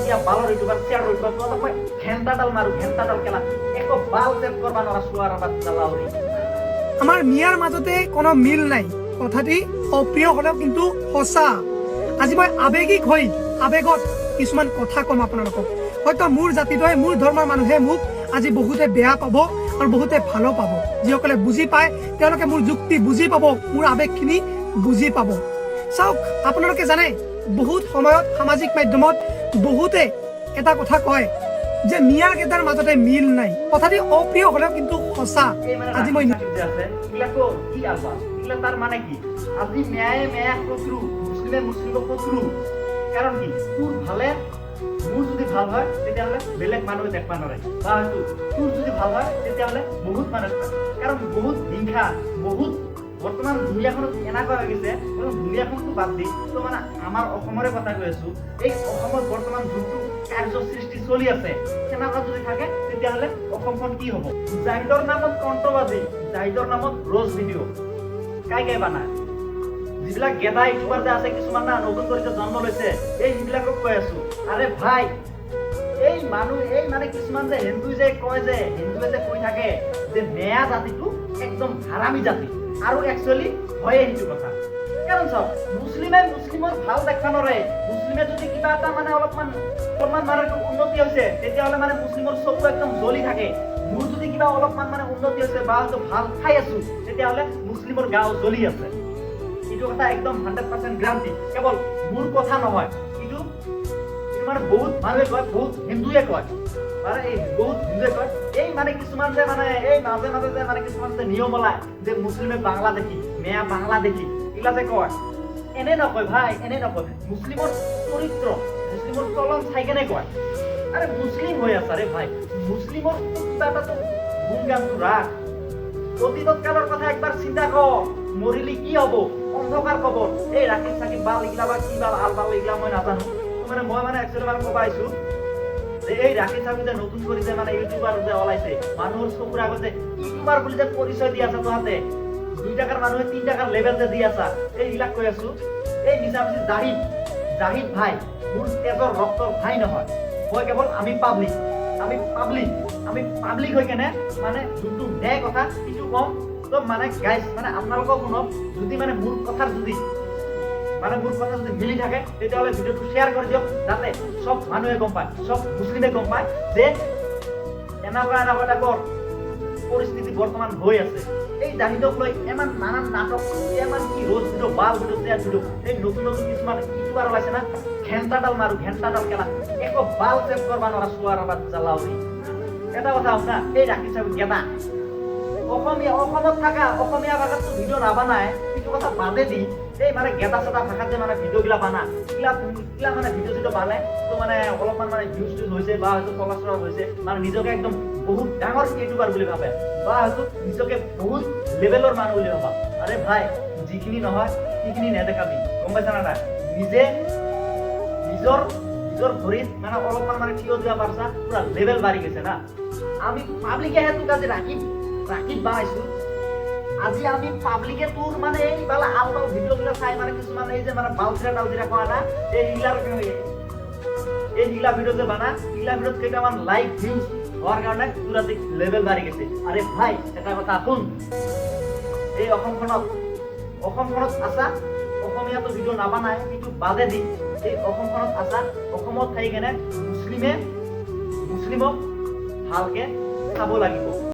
এতিয়া বালৰ YouTuber share YouTuber তো মই ঘেন্টাডাল মাৰো ঘেন্টাডাল কেলা একো বাল সেভ কৰবা নৰা সুয়াৰ বাচ্চা লাউৰি আমাৰ মিয়াৰ মাজতে কোনো মিল নাই কথাটি অপ্ৰিয় হ'লেও কিন্তু সঁচা আজি মই আবেগিক হৈ আবেগত কিছুমান কথা কম আপোনালোকক হয়তো মোৰ জাতিটোৱে মোৰ ধৰ্মৰ মানুহে মোক আজি বহুতে বেয়া পাব আৰু বহুতে ভালো পাব যিসকলে বুজি পায় তেওঁলোকে মোৰ যুক্তি বুজি পাব মোৰ আবেগখিনি বুজি পাব চাওক আপোনালোকে জানে বহুত সময়ত সামাজিক মাধ্যমত বহুতে এটা কথা কয় যে মিয়া কেইটাৰ মাজতে মিল নাই কথাটি অপ্ৰিয় হ'লেও কিন্তু সঁচা আজি মই এগুলাকো কি আলবা এগুলা তার মানে কি আজি মেয়ে মেয়ে শত্রু মুসলিমে মুসলিমক শত্রু কারণ কি তোর ভালে মোৰ যদি ভাল হয় তেতিয়াহ'লে বেলেগ মানুহে দেখবা নোৱাৰে বা হয়তো তোৰ যদি ভাল হয় তেতিয়াহ'লে বহুত মানুহ কাৰণ বহুত হিংসা বহুত বৰ্তমান দুনিয়াখনত এনেকুৱা হৈ গৈছে দুনিয়াখনটো বাদ দি তো মানে আমাৰ অসমৰে কথা কৈ আছো এই অসমত বৰ্তমান যোনটো কাৰ্য সৃষ্টি চলি আছে সেনেকুৱা যদি থাকে তেতিয়াহ'লে অসমখন কি হ'ব জাহিদৰ নামত কণ্ট্ৰভাৰ্সি জাহিদৰ নামত ৰ'জ ভিডিঅ' কাই বানায় যিবিলাক গেদা ইউটিউবাৰ যে আছে কিছুমান না নতুন কৰি জন্ম লৈছে এই যিবিলাকক কৈ আছো আৰে ভাই এই মানুহ এই মানে কিছুমান যে হিন্দুই যে কয় যে হিন্দুৱে যে কৈ থাকে যে মেয়া জাতিটো একদম হাৰামি জাতি আৰু একচুৱেলি হয়ে সেইটো কথা কাৰণ চাওক মুছলিমে মুছলিমৰ ভাল দেখা নৰে মুছলিমে যদি কিবা এটা মানে অলপমান মানে উন্নতি হৈছে তেতিয়াহ'লে মানে মুছলিমৰ চকু একদম জ্বলি থাকে মোৰ যদি কিবা অলপমান মানে উন্নতি হৈছে বা ভাল খাই আছো তেতিয়াহ'লে মুছলিমৰ গাও জ্বলি আছে এইটো কথা একদম 100% গ্যাৰান্টি কেৱল মোৰ কথা নহয় এইটো মানে বহুত মানুহে কয় বহুত হিন্দুৱে কয় মানে এই বহুত হিন্দুৱে কয় এই মানে কিছুমান যে মানে এই মাজে মাজে যে মানে কিছুমান যে নিয়ম ওলায় যে মুছলিমে বাংলা দেখি মেয়া বাংলা দেখি এইগিলা যে কয় এনে নকয় ভাই এনে নকয় মুছলিমৰ চৰিত্ৰ মুছলিমৰ চলন চাই কেনে কয় আৰে মুছলিম হৈ আছা ৰে ভাই মুছলিমৰ কিবা এটা গুণগানটো ৰাখ অতীতত কালৰ কথা একবাৰ চিন্তা কৰ মৰিলি কি হ'ব অন্ধকাৰ কবৰ এই ৰাকিব চাকিব বাল এইগিলা বা কি বাল আল বাল এইগিলা মই নাজানো মানে মই মানে একচুৱেলি মানে ক'ব আহিছো যে এই ৰাকিব চাকিব যে নতুন কৰি যে মানে ইউটিউবাৰ যে ওলাইছে মানুহৰ চকুৰ আগত যে ইউটিউবাৰ বুলি যে পৰিচয় দি আছে তহঁতে 2 টাকাৰ মানুহে 3 টাকাৰ লেভেল যে দি আছা এইবিলাক কৈ আছো এই মিছামিছি জাহিদ ভাই মোৰ তেজৰ ৰক্তৰ ভাই নহয় মই কেৱল আমি পাব্লিক হৈ কেনে মানে যোনটো ন্যায় কথা সেইটো কম তো মানে গাইজ মানে আপোনালোকক শুনক যদি মানে মোৰ কথা যদি মিলি থাকে তেতিয়াহ'লে ভিডিঅ'টো শ্বেয়াৰ কৰি দিয়ক যাতে সব মানুহে গম পায় সব মুছলিমে গম পায় যে এনেকুৱা টাইপৰ পৰিস্থিতি বৰ্তমান হৈ আছে এই জাহিদক লৈ ইমান নানান নাটক ইমান কি ৰ'জ ভিডিঅ' বাল ভিডিঅ' শ্বেয়াৰ ভিডিঅ' এই নতুন কিছুমান ইউটিউবাৰ ওলাইছে না ঘেন্টাডাল মাৰো ঘেন্টাডাল কেলা একো বাল চেভ কৰবা নৰা চোৱাৰ বাচ্চা লাউৰি এটা কথা শুনা এই ৰাখি চাবি গেদা অসমত থাকা অসমীয়া ভাষাততো ভিডিঅ' নাবানায় সেইটো কথা বাদে দি এই মানে গেদা চেদা ভাষাত যে মানে ভিডিঅ'গিলা বানা এইগিলা মানে ভিডিঅ' বানাই তো মানে অলপমান মানে ভিউজ হৈছে বা হয়তো চলাচল হৈছে মানে নিজকে একদম বহুত ডাঙৰ ইউটিউবাৰ বুলি ভাবে বা হয়তো নিজকে বহুত লেভেলৰ মানুহ বুলি ভাবা আৰে ভাই যিখিনি নহয় সেইখিনি নেদেখাবি গম পাইছা না নিজে নিজৰ ভৰিত মানে অলপমান মানে থিয় দিয়া পাৰছা পুৰা লেভেল বাঢ়ি গৈছে না আমি পাব্লিকে তোক আজি ৰাখিব বানাইছো আজি আমি পাব্লিকে তোৰ মানে এই বালা আলবাল ভিডিঅ'গিলা চাই মানে কিছুমান এই যে মানে বাউজিৰা কোৱা না এইগিলা ভিডিঅ' যে বানা এইগিলা ভিডিঅ'ত কেইটামান লাইক ভিউজ হোৱাৰ কাৰণে তোৰ আজি লেভেল বাঢ়ি গৈছে আৰে ভাই এটা কথা শুন এই অসমখনত আছা অসমীয়াতো ভিডিঅ' নাবানায় কিন্তু বাদে দি এই অসমখনত আছা অসমত থাকি কেনে মুছলিমক ভালকে চাব লাগিব